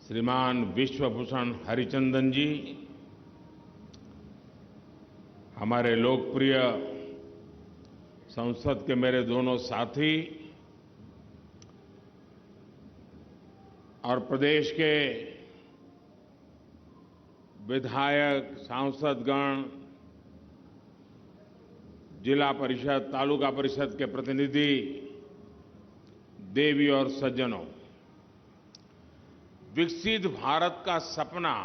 श्रीमान विश्वभूषण हरिचंदन जी, हमारे लोकप्रिय संसद के मेरे दोनों साथी और प्रदेश के विधायक, सांसदगण, जिला परिषद, तालुका परिषद के प्रतिनिधि, देवी और सज्जनों, विकसित भारत का सपना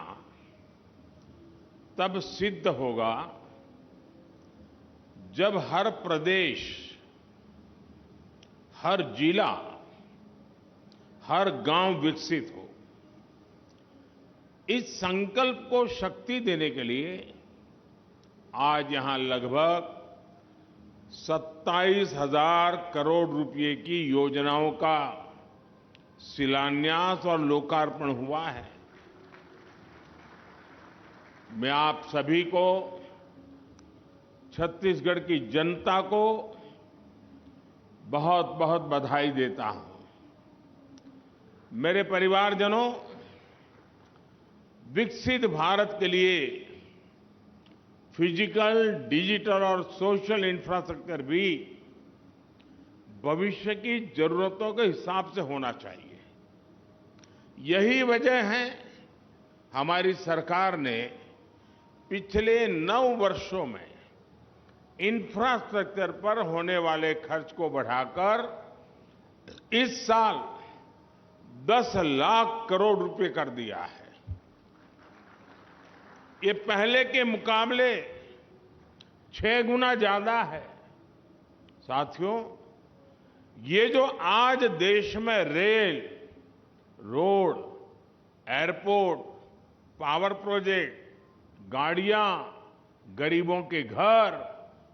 तब सिद्ध होगा जब हर प्रदेश, हर जिला, हर गांव विकसित हो। इस संकल्प को शक्ति देने के लिए आज यहां लगभग 27,000 करोड़ रुपए की योजनाओं का शिलान्यास और लोकार्पण हुआ है। मैं आप सभी को, छत्तीसगढ़ की जनता को बहुत बहुत बधाई देता हूं। मेरे परिवारजनों, विकसित भारत के लिए फिजिकल, डिजिटल और सोशल इंफ्रास्ट्रक्चर भी भविष्य की जरूरतों के हिसाब से होना चाहिए। यही वजह है हमारी सरकार ने पिछले 9 वर्षों में इंफ्रास्ट्रक्चर पर होने वाले खर्च को बढ़ाकर इस साल 10 लाख करोड़ रुपए कर दिया है। ये पहले के मुकाबले 6 गुना ज्यादा है। साथियों, ये जो आज देश में rail, road, airport, power project, गाड़ियां, गरीबों के घर,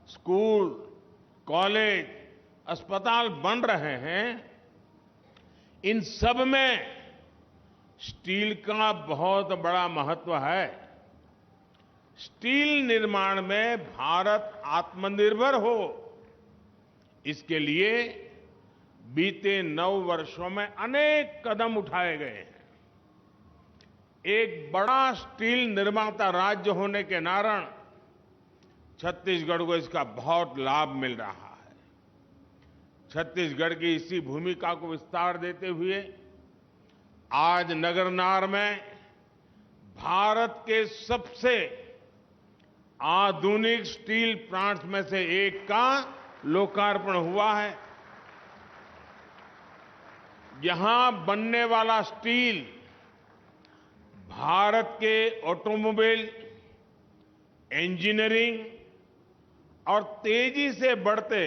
स्कूल, कॉलेज, अस्पताल बन रहे हैं, इन सब में स्टील का बहुत बड़ा महत्व है। स्टील निर्माण में भारत आत्मनिर्भर हो, इसके लिए बीते 9 वर्षों में अनेक कदम उठाए गए हैं। एक बड़ा स्टील निर्माता राज्य होने के नाते छत्तीसगढ़ को इसका बहुत लाभ मिल रहा है। छत्तीसगढ़ की इसी भूमिका को विस्तार देते हुए आज नगरनार में भारत के सबसे आधुनिक स्टील प्लांट्स में से एक का लोकार्पण हुआ है। यहां बनने वाला स्टील भारत के ऑटोमोबाइल, इंजीनियरिंग और तेजी से बढ़ते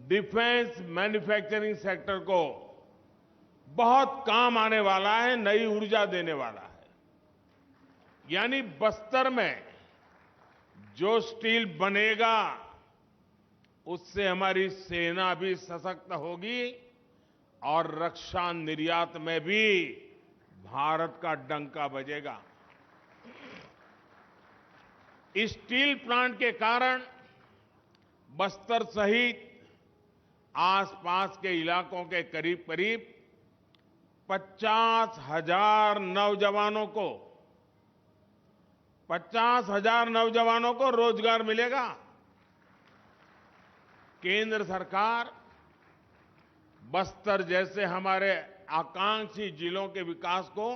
डिफेंस मैन्युफैक्चरिंग सेक्टर को बहुत काम आने वाला है, नई ऊर्जा देने वाला है। यानी बस्तर में जो स्टील बनेगा, उससे हमारी सेना भी सशक्त होगी और रक्षा निर्यात में भी भारत का डंका बजेगा। इस स्टील प्लांट के कारण बस्तर सहित आसपास के इलाकों के करीब करीब 50,000 नौजवानों को रोजगार मिलेगा। केंद्र सरकार बस्तर जैसे हमारे आकांक्षी जिलों के विकास को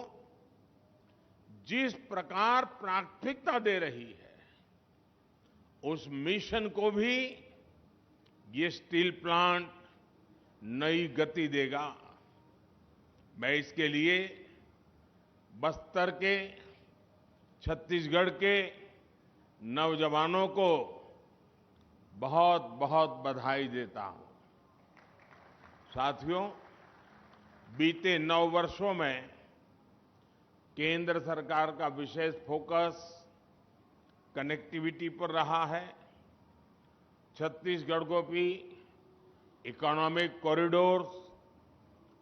जिस प्रकार प्राथमिकता दे रही है, उस मिशन को भी ये स्टील प्लांट नई गति देगा। मैं इसके लिए बस्तर के, छत्तीसगढ़ के नौजवानों को बहुत बहुत बधाई देता हूं। साथियों, बीते 9 वर्षों में केंद्र सरकार का विशेष फोकस कनेक्टिविटी पर रहा है। छत्तीसगढ़ को भी इकोनॉमिक कॉरिडोर्स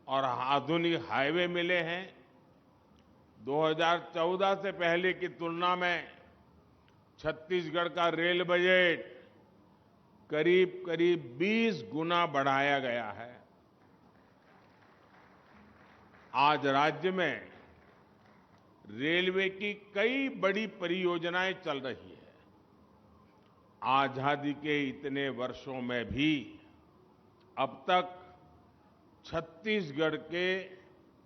और आधुनिक हाईवे मिले हैं। 2014 से पहले की तुलना में छत्तीसगढ़ का रेल बजट करीब करीब 20 गुना बढ़ाया गया है। आज राज्य में रेलवे की कई बड़ी परियोजनाएं चल रही है। आजादी के इतने वर्षों में भी अब तक छत्तीसगढ़ के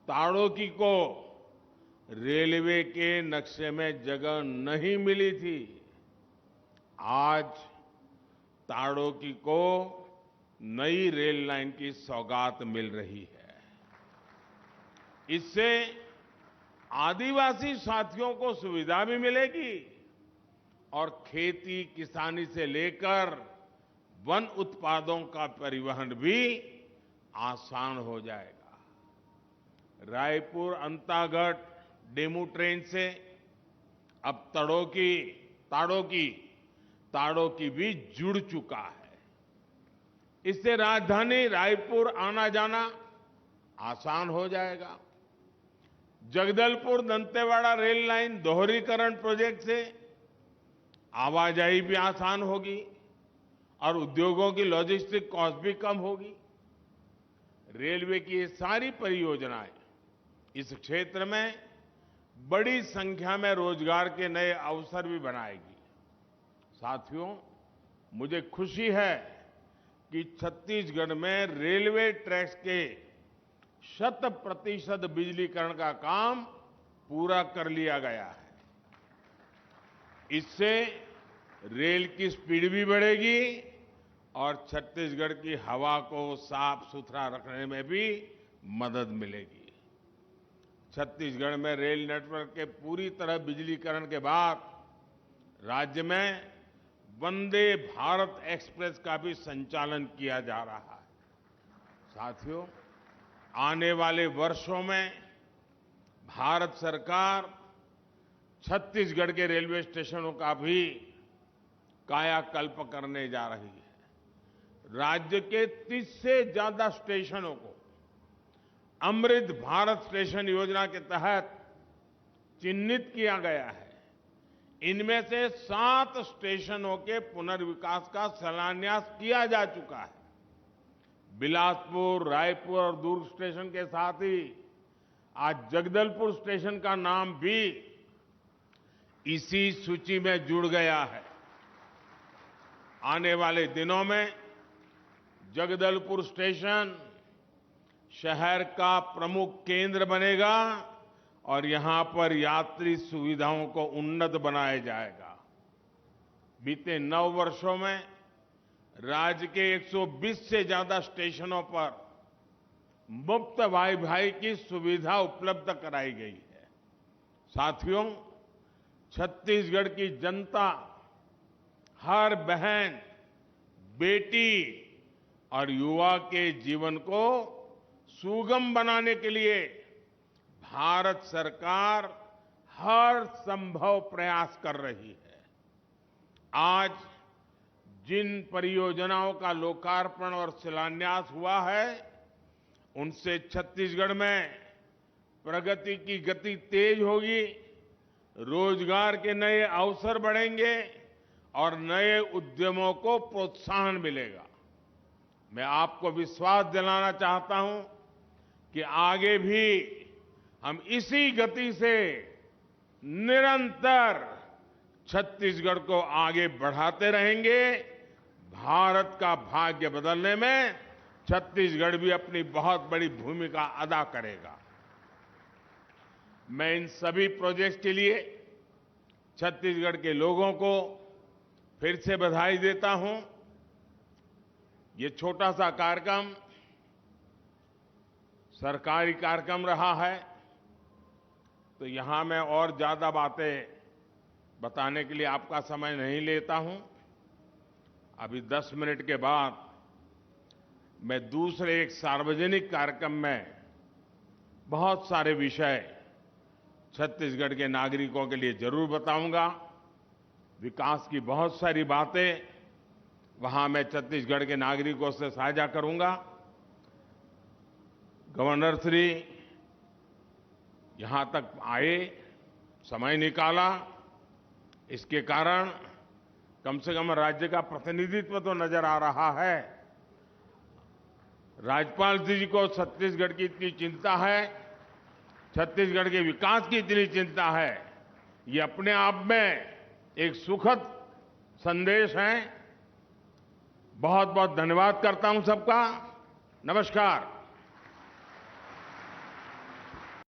ताड़ोकी को रेलवे के नक्शे में जगह नहीं मिली थी। आज ताड़ोकी को नई रेल लाइन की सौगात मिल रही है। इससे आदिवासी साथियों को सुविधा भी मिलेगी और खेती किसानी से लेकर वन उत्पादों का परिवहन भी आसान हो जाएगा। रायपुर अंतागढ़ डेमू ट्रेन से अब ताड़ोकी भी जुड़ चुका है। इससे राजधानी रायपुर आना जाना आसान हो जाएगा। जगदलपुर दंतेवाड़ा रेल लाइन दोहरीकरण प्रोजेक्ट से आवाजाही भी आसान होगी और उद्योगों की लॉजिस्टिक कॉस्ट भी कम होगी। रेलवे की ये सारी परियोजनाएं इस क्षेत्र में बड़ी संख्या में रोजगार के नए अवसर भी बनाएगी। साथियों, मुझे खुशी है कि छत्तीसगढ़ में रेलवे ट्रैक्स के 100% बिजलीकरण का काम पूरा कर लिया गया है। इससे रेल की स्पीड भी बढ़ेगी और छत्तीसगढ़ की हवा को साफ सुथरा रखने में भी मदद मिलेगी। छत्तीसगढ़ में रेल नेटवर्क के पूरी तरह बिजलीकरण के बाद राज्य में वंदे भारत एक्सप्रेस का भी संचालन किया जा रहा है। साथियों, आने वाले वर्षों में भारत सरकार छत्तीसगढ़ के रेलवे स्टेशनों का भी कायाकल्प करने जा रही है। राज्य के 30 से ज्यादा स्टेशनों को अमृत भारत स्टेशन योजना के तहत चिन्हित किया गया है। इनमें से 7 स्टेशनों के पुनर्विकास का शिलान्यास किया जा चुका है। बिलासपुर, रायपुर और दुर्ग स्टेशन के साथ ही आज जगदलपुर स्टेशन का नाम भी इसी सूची में जुड़ गया है। आने वाले दिनों में जगदलपुर स्टेशन शहर का प्रमुख केंद्र बनेगा और यहां पर यात्री सुविधाओं को उन्नत बनाया जाएगा। बीते 9 वर्षों में राज्य के 120 से ज्यादा स्टेशनों पर मुफ्त वाईफाई की सुविधा उपलब्ध कराई गई है। साथियों, छत्तीसगढ़ की जनता हर बहन, बेटी और युवा के जीवन को सुगम बनाने के लिए भारत सरकार हर संभव प्रयास कर रही है। आज जिन परियोजनाओं का लोकार्पण और शिलान्यास हुआ है, उनसे छत्तीसगढ़ में प्रगति की गति तेज होगी, रोजगार के नए अवसर बढ़ेंगे और नए उद्यमों को प्रोत्साहन मिलेगा। मैं आपको विश्वास दिलाना चाहता हूं कि आगे भी हम इसी गति से निरंतर छत्तीसगढ़ को आगे बढ़ाते रहेंगे। भारत का भाग्य बदलने में छत्तीसगढ़ भी अपनी बहुत बड़ी भूमिका अदा करेगा। मैं इन सभी प्रोजेक्ट्स के लिए छत्तीसगढ़ के लोगों को फिर से बधाई देता हूं। ये छोटा सा कार्यक्रम सरकारी कार्यक्रम रहा है, तो यहां मैं और ज्यादा बातें बताने के लिए आपका समय नहीं लेता हूं। अभी 10 मिनट के बाद मैं दूसरे एक सार्वजनिक कार्यक्रम में बहुत सारे विषय छत्तीसगढ़ के नागरिकों के लिए जरूर बताऊंगा। विकास की बहुत सारी बातें वहां मैं छत्तीसगढ़ के नागरिकों से साझा करूंगा। गवर्नर श्री यहां तक आए, समय निकाला, इसके कारण कम से कम राज्य का प्रतिनिधित्व तो नजर आ रहा है। राज्यपाल जी को छत्तीसगढ़ की इतनी चिंता है, छत्तीसगढ़ के विकास की इतनी चिंता है, ये अपने आप में एक सुखद संदेश है। बहुत बहुत धन्यवाद करता हूं सबका। नमस्कार।